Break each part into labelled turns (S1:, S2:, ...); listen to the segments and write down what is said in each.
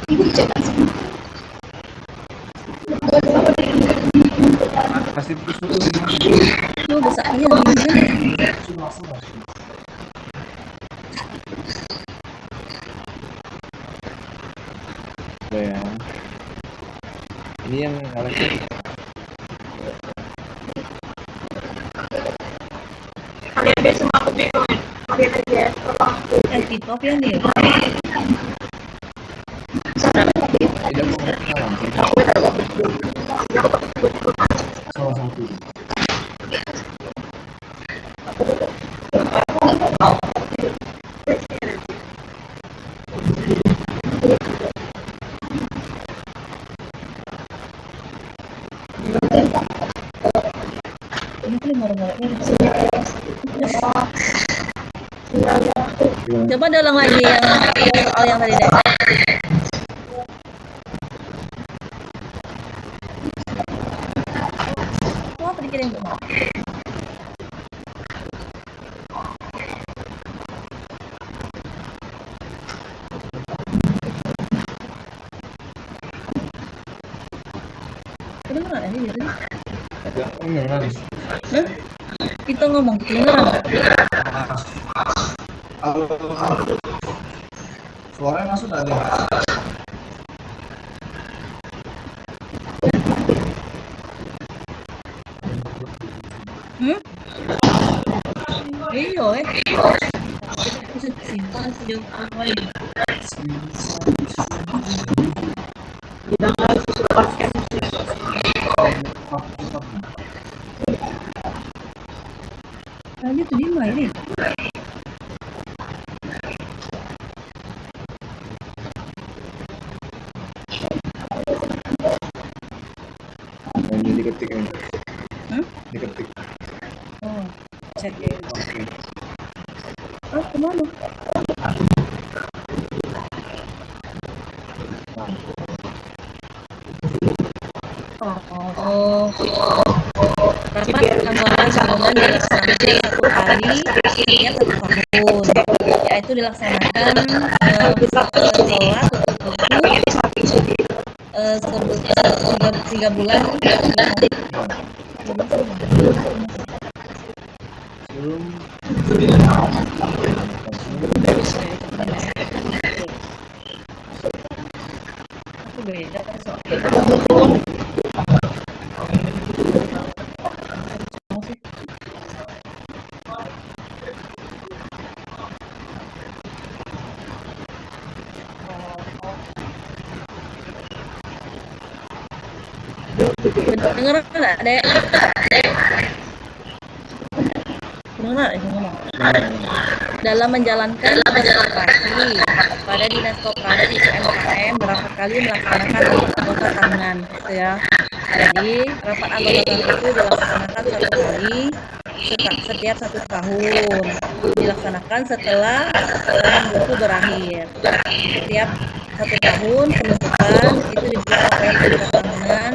S1: Pasti putus-putus gimana?
S2: Lu bisa iya gini.
S1: Ya. Ini yang elektrik.
S2: TikTok yang dia.
S1: Tidak mau kenalan sih. Salah satu.
S2: Ini tuh marah-marahnya. Coba ulang lagi yang soal yang tadi deh. Oh, apa dikirim ke mana? Kedengeran ini jadi.
S1: Tidak kedengeran.
S2: Hah? Kita ngomong kedengeran.
S1: Suaranya masuk tadi.
S2: Iya, bisa disimpan sejauh apa ini? Tadi tuh di mana ini?
S1: Ini diketik ini. Diketik.
S2: Oh, cek ya.
S1: Oke.
S2: Oh, kemana? Oh, rapat anggaran tahunan dilaksanakan 1 kali setiap 1 tahun, yaitu dilaksanakan setelah tutup buku 3 bulan aku beda soalnya. Dengar nggak, Dek? Dengar nggak? Dalam menjalankan operasi pada Dinas Koperasi UMKM berapa kali melaksanakan rapat anggota tahunan, gitu ya. Jadi rapat anggota tahunan itu dilaksanakan 1 kali setiap 1 tahun, dilaksanakan setelah tahun buku berakhir. Setiap 1 tahun pembentukan itu dibuat rapat anggota tahunan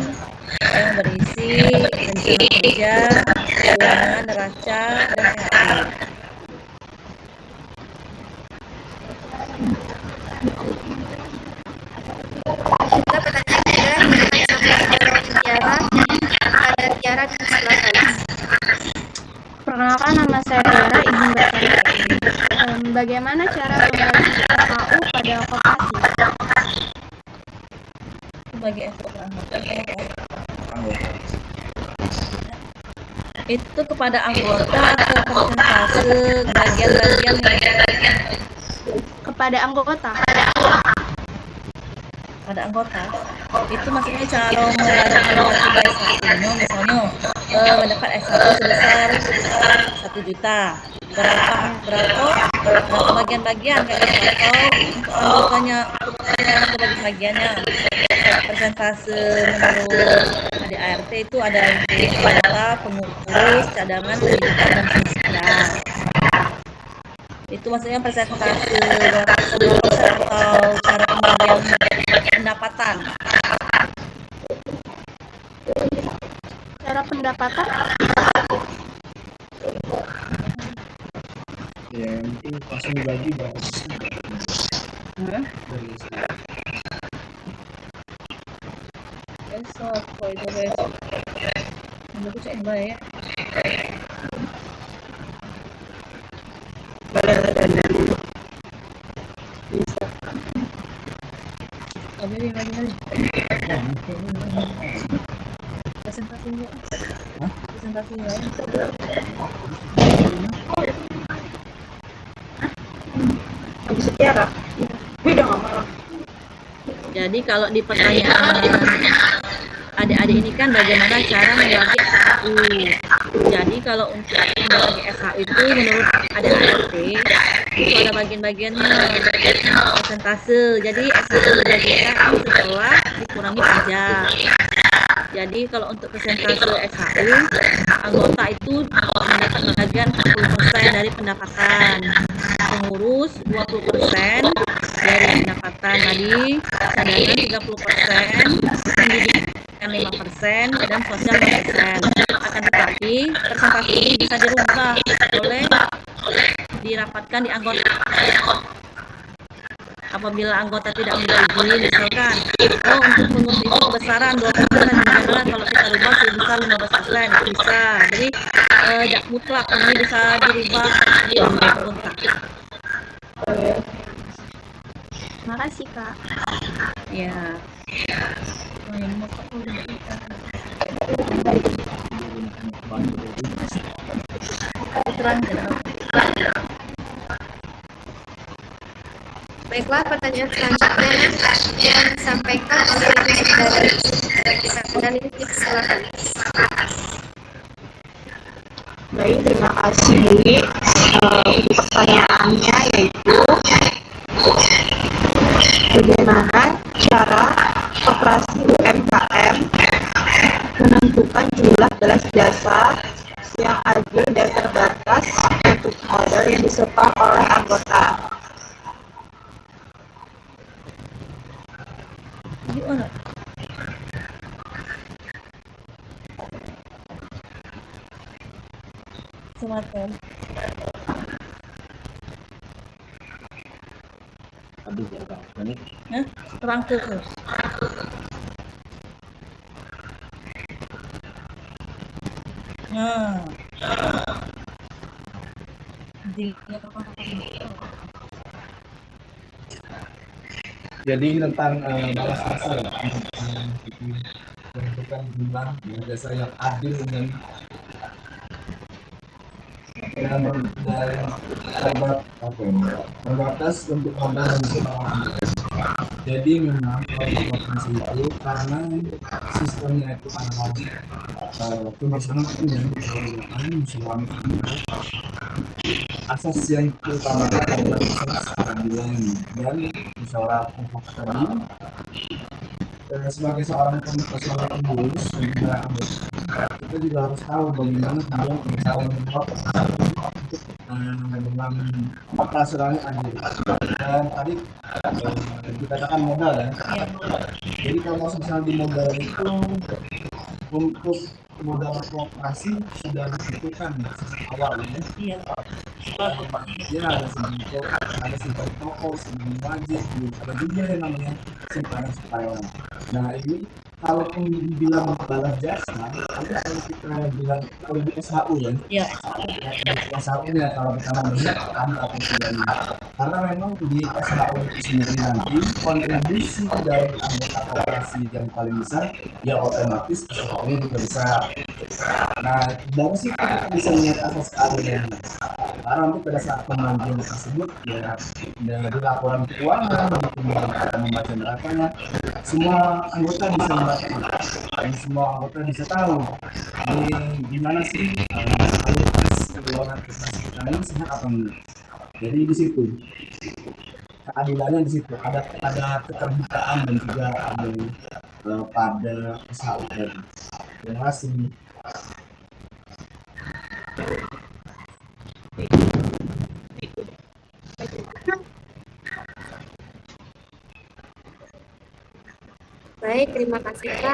S2: yang berisi rencana kerja, keuangan, neraca, dan THR.
S3: Kita pertanyaan ketiga Tiara pada Tiara di sebelah kanan. Perkenalkan, nama saya Tiara, izin bertanya. Bagaimana cara membagi AU pada koperasi?
S2: Bagi anggota itu kepada anggota atau persentase bagian-bagian
S3: Kepada anggota.
S2: pada anggota itu maksudnya cara membagi S1-nya, misalnya mendapat S1 sebesar 1 juta, berapa bagian-bagian kayak gitu, atau untuk anggotanya bagi bagiannya persentase menurut ADART itu ada anggota, pengurus, cadangan, pendidikan, dan sosial. Itu maksudnya persentase berapa persen atau cara pembagian pendapatan.
S3: Cara pendapatan?
S1: Ya, yang penting langsung dibagi berapa persen.
S2: besok kok itu besok. Menurutku cek baik. Tapi lagi presentasi enggak? Presentasi enggak? Jadi kalau di pertanyaan adik-adik ini kan bagaimana cara membagi SHU. Jadi kalau untuk membagi SHU itu menurut adik-adik itu ada bagian-bagiannya persentase. Jadi SHU dibagikan setelah dikurangi pajak. Jadi kalau untuk persentase SHU, anggota itu mendapat bagian 10% dari pendapatan, pengurus 20% dari pendapatan tadi, cadangan 30%, pendidikan 5%, dan sosial 5%. Akan tetapi persentase ini bisa dirubah oleh dirapatkan di anggota. Apabila anggota tidak minta izin, misalkan, untuk pengurus itu kebesaran 20%, bagaimana kalau kita rubah sebesar 15%, bisa. Jadi tidak mutlak, ini bisa dirubah di anggota.
S3: Makasih Kak.
S2: Ya.
S3: Baiklah, pertanyaan selanjutnya yang disampaikan oleh dari silakan.
S4: Baik, terima kasih Budi. Untuk pertanyaannya yaitu bagaimana cara operasi UMKM menentukan jumlah belas jasa yang adil dan terbatas untuk modal yang disetor oleh anggota.
S2: Gimana? Semacam.
S1: Aduh, ya, ini
S2: Terang ke. Nah.
S1: jadi tentang balas jasa ya, menentukan jumlah jasa yang adil dan terbatas untuk modal dan sekolah. Jadi memang kalau operasi itu karena sistemnya itu analogik, pemasangan punya musyawarah asas yang utama adalah asas keadilan dan musyawarah mufakat tadi. Sebagai seorang pengurus juga kita juga harus tahu bagaimana dia bisa membuat memang operasionalnya adil. Dan tadi dikatakan modal ya. Jadi kalau misalnya di modal itu untuk modal kooperasi sudah ditentukan sejak awal ya.
S2: Iya.
S1: Ya ada simpan toko, simpan wajib, ada juga yang namanya simpanan sukarela. Nah ini kalaupun dibilang balas jasa, nanti kalau kita bilang kalau di SHU ya,
S2: Iya.
S1: SHU nya kalau kita melihat ada atau tidaknya, karena memang di SHU itu sendiri nanti kontribusi dari anggota koperasi yang paling besar, ya otomatis SHU nya juga besar. Nah dari situ kita bisa melihat asas keadilan. Karena nanti pada saat pembagian tersebut ya dari laporan keuangan kita membaca nerakanya, semua anggota bisa membaca dan semua anggota bisa tahu gimana sih kualitas keuangan kita ini sehat apa enggak. Jadi di situ keadilannya di situ ada keterbukaan dan juga ada pada SHU tadi. Terima kasih.
S3: Baik, terima kasih Kak.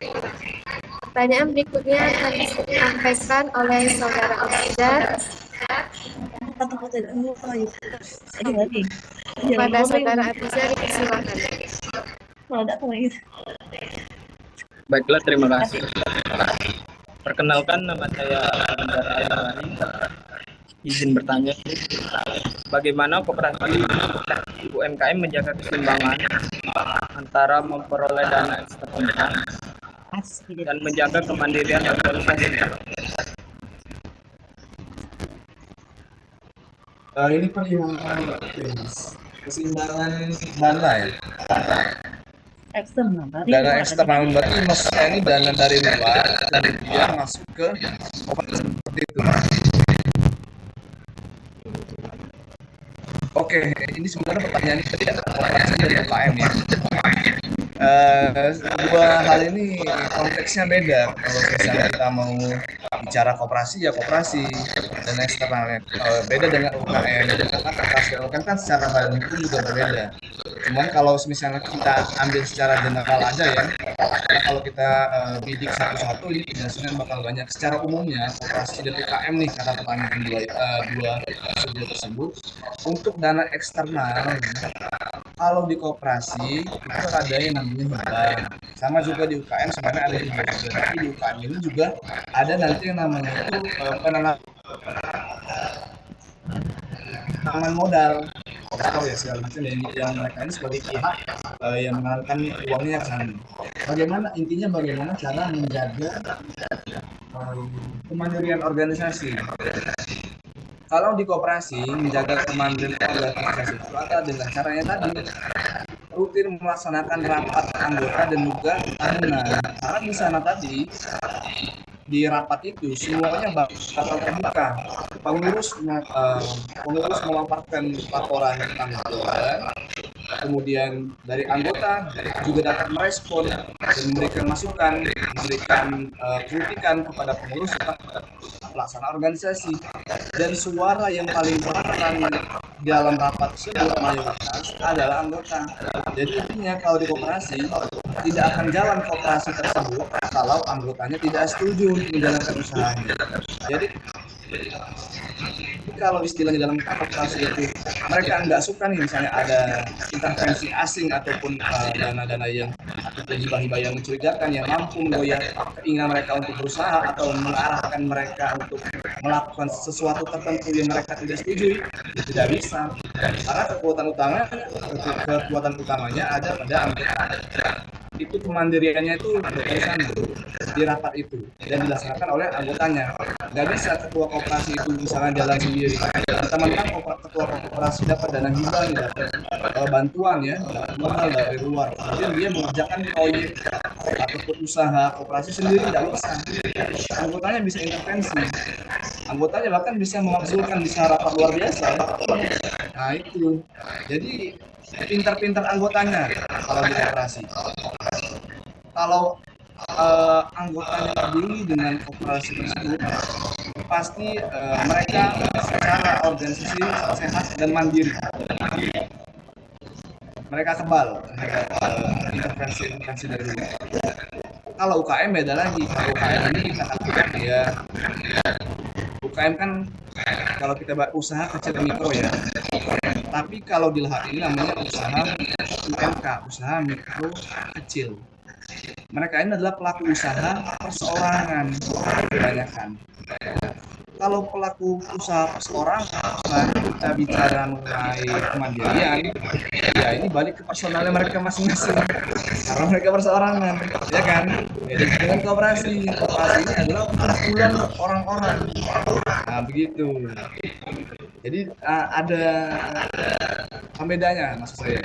S3: Pertanyaan berikutnya akan disampaikan oleh Saudara Afizar kepada Saudara Afizar, silakan.
S5: Baiklah, terima
S2: Terima
S5: kasih.
S2: kasih.
S5: Perkenalkan, nama saya Andara Almari. Izin bertanya, bagaimana koperasi UMKM menjaga keseimbangan antara memperoleh dana eksternal dan menjaga kemandirian organisasi?
S1: Ini perihal keseimbangan dana ya.
S2: Eksternal.
S1: Dana eksternal berarti maksudnya ini dana dari luar dan dia masuk ke koperasi seperti itu. Oke, ini sebenarnya pertanyaannya tadi ada koperasi dan UKM ya. Dua hal ini konteksnya beda. Kalau misalnya kita mau bicara koperasi ya koperasi dan eksternalnya beda dengan UKM karena koperasi dan UKM kan secara badan hukum juga berbeda. Cuman kalau misalnya kita ambil secara general aja ya, karena kalau kita bidik satu-satu ini penjelasannya bakal banyak. Secara umumnya koperasi dan UKM nih karena pertanyaan dua subjek tersebut untuk dana eksternal. Kalau di koperasi itu ada yang namanya hibah, sama juga di UKM sebenarnya ada hibah juga. Tapi di UKM ini juga ada nanti yang namanya itu penanaman modal atau ya segala macam yang mereka ini sebagai pihak yang mengalirkan uangnya ke sana. Bagaimana cara menjaga kemandirian organisasi. Kalau di koperasi menjaga kemandirian organisasi itu ada dengan caranya tadi rutin melaksanakan rapat anggota dan juga tahunan. Karena di sana tadi di rapat itu semuanya bakal terbuka. Pengurus melaporkan laporan tentang jawaban. Kemudian dari anggota juga dapat merespon dan memberikan masukan, memberikan kritikan kepada pengurus serta pelaksana organisasi. Dan suara yang paling berperan dalam rapat tersebut mayoritas adalah anggota. Jadi intinya kalau di koperasi tidak akan jalan koperasi tersebut kalau anggotanya tidak setuju untuk menjalankan usahanya. Jadi kalau istilahnya dalam koperasi itu mereka nggak suka nih misalnya ada intervensi asing ataupun dana-dana yang ataupun hibah-hibah yang mencurigakan yang mampu menggoyah keinginan mereka untuk berusaha atau mengarahkan mereka untuk melakukan sesuatu tertentu yang mereka tidak setuju, tidak bisa karena kekuatan utamanya ada pada anggota. Itu kemandiriannya itu dari sana di rapat itu dan dilaksanakan oleh anggotanya. Nggak bisa ketua koperasi itu misalnya jalan sendiri. Teman-teman ketua koperasi dapat dana hibah, dapat bantuan ya, modal dari luar. Kemudian dia mengerjakan proyek ataupun usaha koperasi sendiri tidak bisa. Anggotanya bisa intervensi. Anggotanya bahkan bisa memakzulkan bisa rapat luar biasa. Nah itu. Jadi pintar-pintar anggotanya kalau di koperasi. Kalau anggotanya peduli dengan koperasi tersebut, pasti mereka secara organisasi sehat dan mandiri. Mereka kebal intervensi dari luar. Kalau UKM beda lagi. Kalau UKM ini kita katakan ya, UKM kan kalau kita usaha kecil mikro ya. Tapi kalau di LHI ini namanya usaha UMK, usaha mikro kecil. Mereka ini adalah pelaku usaha perseorangan kebanyakan. Kalau pelaku usaha perseorangan kita bicara mengenai kemandirian, ya ini balik ke personalnya mereka masing-masing. Karena mereka perseorangan, ya kan? Jadi dengan koperasi ini adalah kumpulan orang-orang. Nah begitu. Jadi ada pembedanya maksud saya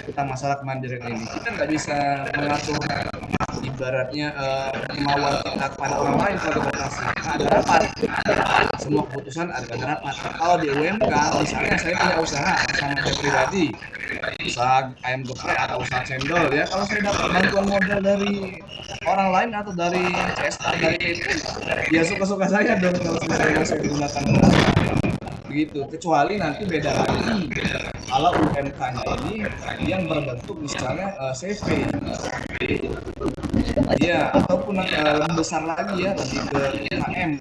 S1: tentang masalah kemandirian ini. Kita nggak bisa mengatur ibaratnya kemauan kita kepada orang lain kalau koperasi. Nah, ada rapat, semua keputusan ada pada rapat. Kalau di UMK misalnya saya punya usaha sama saya pribadi, usaha ayam geprek atau usaha cendol ya, kalau saya dapat bantuan modal dari orang lain atau dari CSR dari PT ya suka-suka saya dong kalau saya gunakan begitu. Kecuali nanti beda lagi kalau UMK-nya ini yang berbentuk misalnya CV ya, ataupun lebih besar lagi ya, lebih ke UKM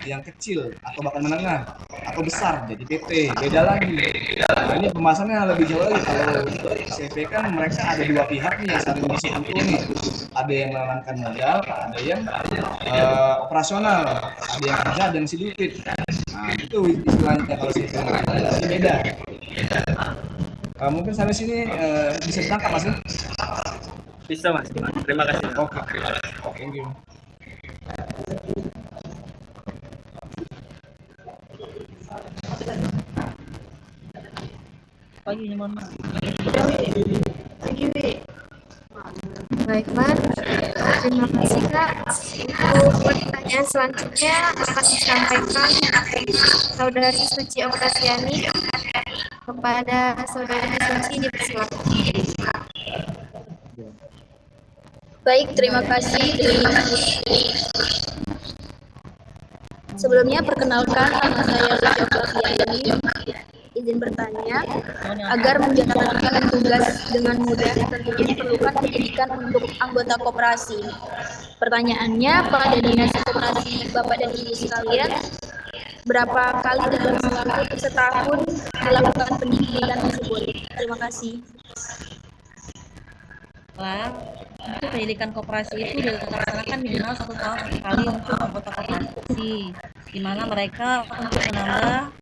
S1: yang kecil atau bahkan menengah atau besar jadi PT, beda lagi. Nah ini pembahasannya lebih jauh lagi. Kalau CV kan mereka ada dua pihak nih yang saling disimpul nih, ada yang menanamkan modal, ada yang operasional, ada yang kerja, ada yang si duit. Nah itu istilahnya kalau sistem ini beda. Mungkin sampai sini bisa ditangkap mas?
S5: Bisa mas. Terima kasih.
S1: Oke, thank you.
S2: Pagi mohon maaf.
S3: Baiklah, terima kasih Kak. Untuk pertanyaan selanjutnya akan disampaikan Saudari Suci Oktasiani kepada Saudari Suci, dipersilakan.
S6: Baik, terima kasih. Sebelumnya perkenalkan, nama saya Suci Oktasiani. Izin bertanya, agar menjalankan tugas dengan mudah tentunya diperlukan pendidikan untuk anggota koperasi. Pertanyaannya, pada dinas koperasi Bapak dan Ibu sekalian, berapa kali dalam setahun dilakukan pendidikan tersebut? Terima kasih.
S2: Untuk pendidikan koperasi itu dilaksanakan minimal 1 tahun sekali untuk anggota koperasi, di mana mereka untuk menambah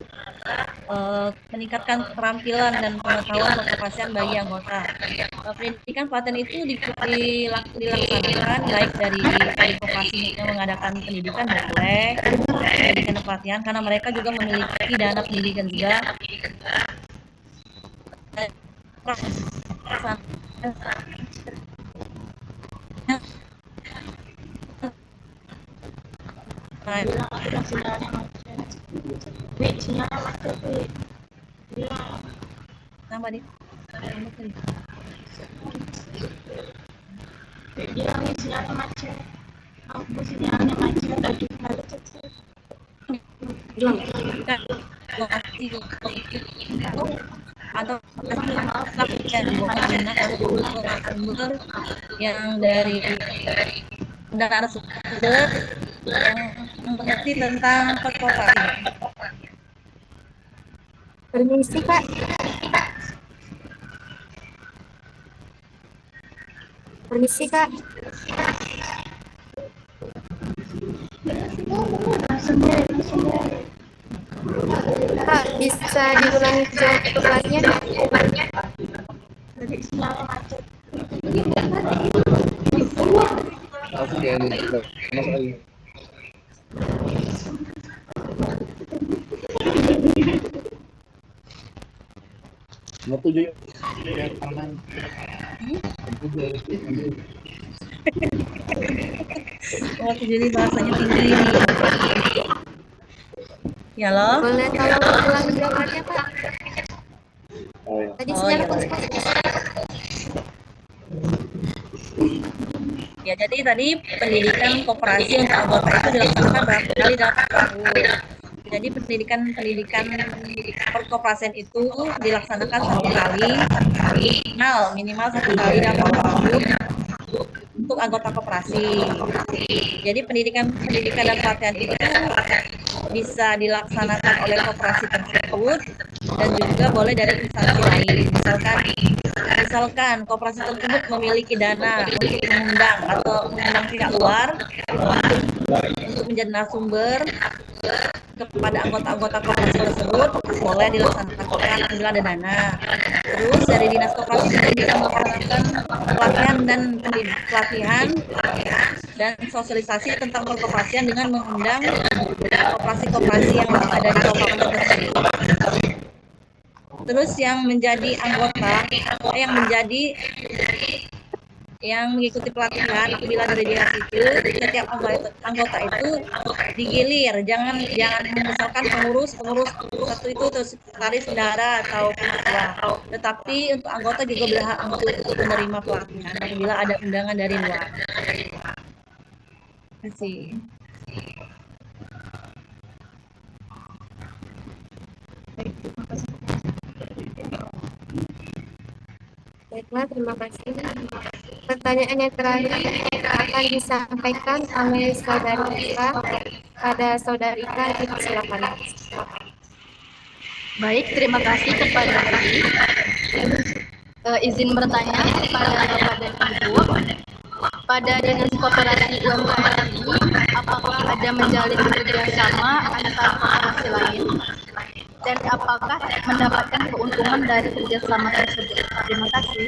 S2: meningkatkan keterampilan dan pengetahuan berkoperasian bagi anggota. Pendidikan pelatihan itu dilaksanakan baik dari koperasi yang mengadakan pendidikan boleh pendidikan pelatihan, karena mereka juga memiliki dana pendidikan juga. Nama dia? Atau yang dari narasumber yang mengerti tentang perkotaan.
S3: Permisi Kak. Permisi Kak. Kak, bisa diulangi jawabannya?
S1: Mau tujuh.
S2: Waktu jadi bahasanya tinggi. Ya loh.
S3: Boleh tolong ulangi jawabannya Kak? Tadi sinyal putus.
S2: Ya, jadi tadi pendidikan koperasi untuk anggota itu dilaksanakan berapa kali dalam tahun. Jadi pendidikan perkoperasian itu dilaksanakan 1 kali, minimal 1 kali dalam tahun untuk anggota koperasi. Jadi pendidikan dan pelatihan itu bisa dilaksanakan oleh koperasi tersebut dan juga boleh dari instansi lain. Misalkan koperasi tersebut memiliki dana untuk mengundang pihak luar untuk menjadi narasumber kepada anggota-anggota koperasi tersebut, boleh dilaksanakan apabila ada dana. Terus dari dinas koperasi bisa melaksanakan pelatihan dan sosialisasi tentang perkoperasian dengan mengundang koperasi-koperasi yang ada di kabupaten tersebut. Terus yang menjadi anggota, yang mengikuti pelatihan apabila dari dinas itu, setiap anggota itu digilir, jangan misalkan pengurus satu itu terus sekretaris bendahara atau ketua, tetapi untuk anggota juga berhak untuk menerima pelatihan apabila ada undangan dari luar. Terima kasih.
S3: Baiklah, terima kasih. Pertanyaan yang terakhir akan disampaikan oleh Saudari Ika. Pada Saudari Ika, silakan.
S6: Baik, terima kasih kepada izin bertanya kepada Bapak dan Ibu. pada Dinas Koperasi UMKM ini, apakah ada menjalin kerjasama antar koperasi lain? Dan apakah mendapatkan keuntungan dari kerjasama tersebut? Terima kasih.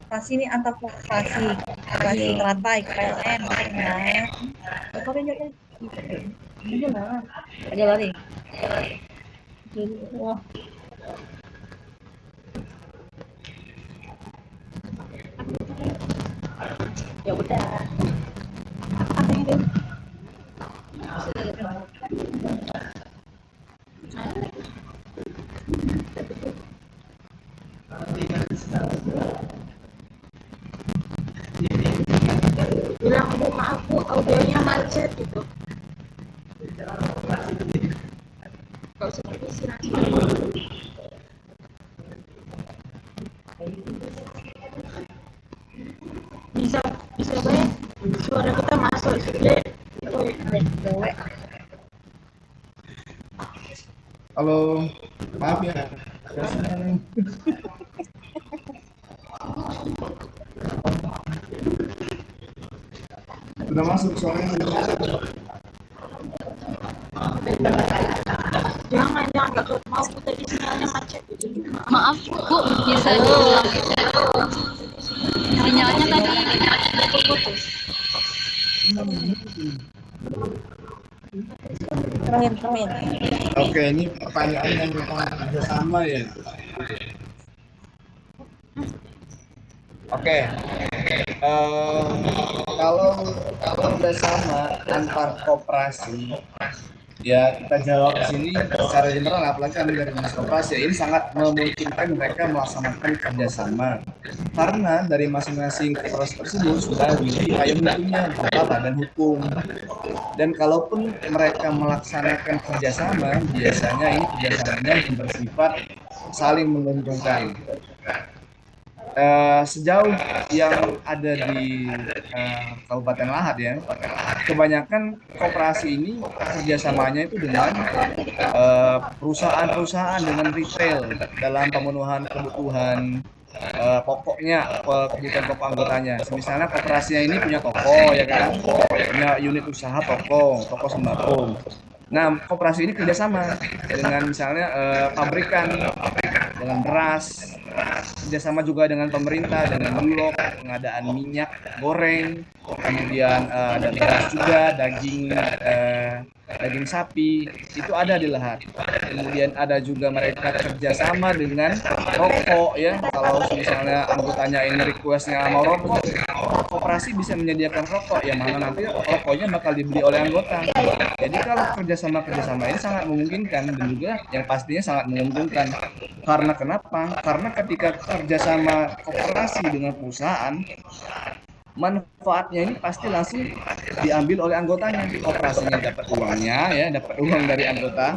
S2: Koperasi ini antar koperasi, koperasi teratai, KPLN, ya. Apa aja kan? Aja lah, aja lari. Wah. Ya udah.
S4: Bilang Bu, maaf Bu, audionya macet gitu. Gak usah permisi nanti. Bisa gue suara kita masuk gede.
S1: Halo, maaf ya. Udah masuk suaranya.
S4: Jangan gak mau Bu, tadi sinyalnya macet gitu.
S6: Maaf Bu, bisa diulang. Sinyalnya tadi putus.
S2: Terangin.
S1: Oke, ini pertanyaan yang kerjasama ya. Oke, kalau kerjasama antar koperasi, ya kita jawab di sini secara general, apalagi kami dari Dinas Koperasi, ini sangat memungkinkan mereka melaksanakan kerjasama karena dari masing-masing koperasi tersebut sudah memiliki payung hukumnya berupa badan hukum. Dan kalaupun mereka melaksanakan kerjasama, biasanya ini kerjasamanya bersifat saling menguntungkan. Sejauh yang ada di Kabupaten Lahat ya, kebanyakan koperasi ini kerjasamanya itu dengan perusahaan-perusahaan dengan retail dalam pemenuhan kebutuhan pokoknya, kebutuhan pokok anggotanya. Misalnya koperasinya ini punya toko ya kan, punya unit usaha toko sembako. Nah, koperasi ini kerjasama dengan misalnya pabrikan, dengan beras, kerjasama juga dengan pemerintah, dengan Bulog, pengadaan minyak goreng, kemudian ada beras juga, daging sapi, itu ada di Lahat. Kemudian ada juga mereka kerjasama dengan rokok ya, kalau misalnya anggotanya ini requestnya mau rokok, koperasi bisa menyediakan rokok, yang mana nanti rokoknya bakal dibeli oleh anggota. Jadi kalau kerjasama ini sangat memungkinkan dan juga yang pastinya sangat menguntungkan. Karena kenapa? Karena ketika kerjasama koperasi dengan perusahaan, manfaatnya ini pasti langsung diambil oleh anggotanya. Koperasinya dapat uangnya ya, dapat uang dari anggota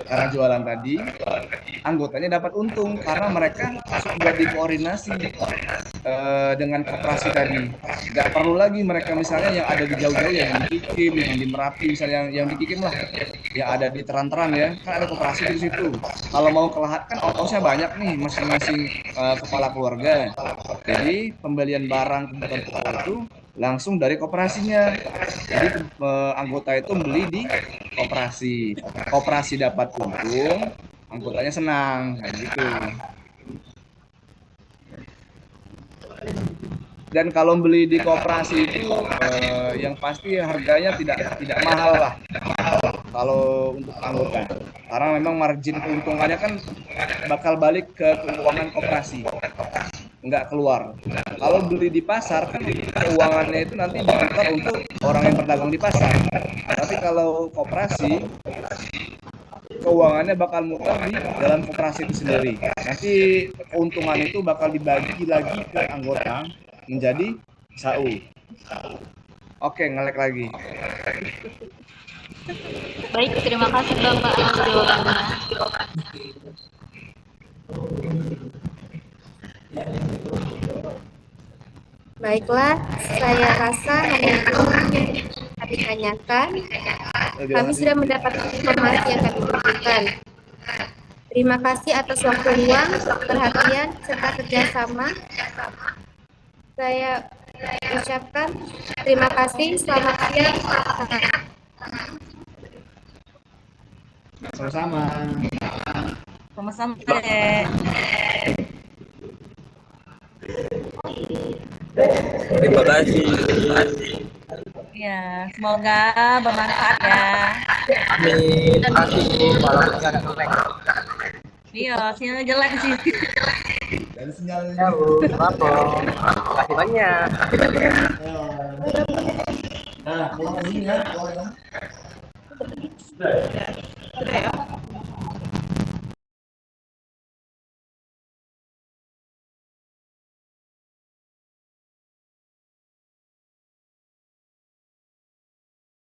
S1: karena jualan tadi, anggotanya dapat untung karena mereka sudah dikoordinasi dengan koperasi tadi. Nggak perlu lagi mereka misalnya yang ada di jauh-jauh, yang di Kikim, yang di Merapi, misalnya yang di Kikim lah, yang ada di Teran-Teran ya, kan ada koperasi di situ. Kalau mau ke Lahat kan ongkosnya banyak nih masing-masing kepala keluarga. Jadi pembelian barang kebutuhan pokok itu langsung dari koperasinya. Jadi anggota itu beli di koperasi dapat untung, anggotanya senang kayak gitu. Dan kalau beli di koperasi itu yang pasti harganya tidak mahal lah kalau untuk anggota, karena memang margin keuntungannya kan bakal balik ke keuangan koperasi. nggak keluar. Kalau beli di pasar kan keuangannya itu nanti diputar untuk orang yang berdagang di pasar. Tapi kalau koperasi, keuangannya bakal muter di dalam koperasi itu sendiri. Nanti keuntungan itu bakal dibagi lagi ke anggota menjadi SAU. Oke, ngelek lagi.
S6: Baik, terima kasih Bapak atas jawabannya.
S3: Baiklah, saya rasa hanya itu yang kami tanyakan. Kami sudah mendapatkan informasi yang kami butuhkan. Terima kasih atas waktu luang, perhatian, serta kerjasama. Saya ucapkan terima kasih, selamat siang.
S1: Sama-sama.
S2: Sama-sama, Dek.
S5: Terima kasih.
S2: Ya, semoga bermanfaat ya.
S5: Amin. Terima kasih. Walaupun nggak ada jelek.
S2: Iya, sinyalnya jelek sih.
S1: Dan sinyalnya.
S5: Ya, Bu. Maaf, Terima kasih banyak.
S1: Nah, keluar sini ya, keluar ya.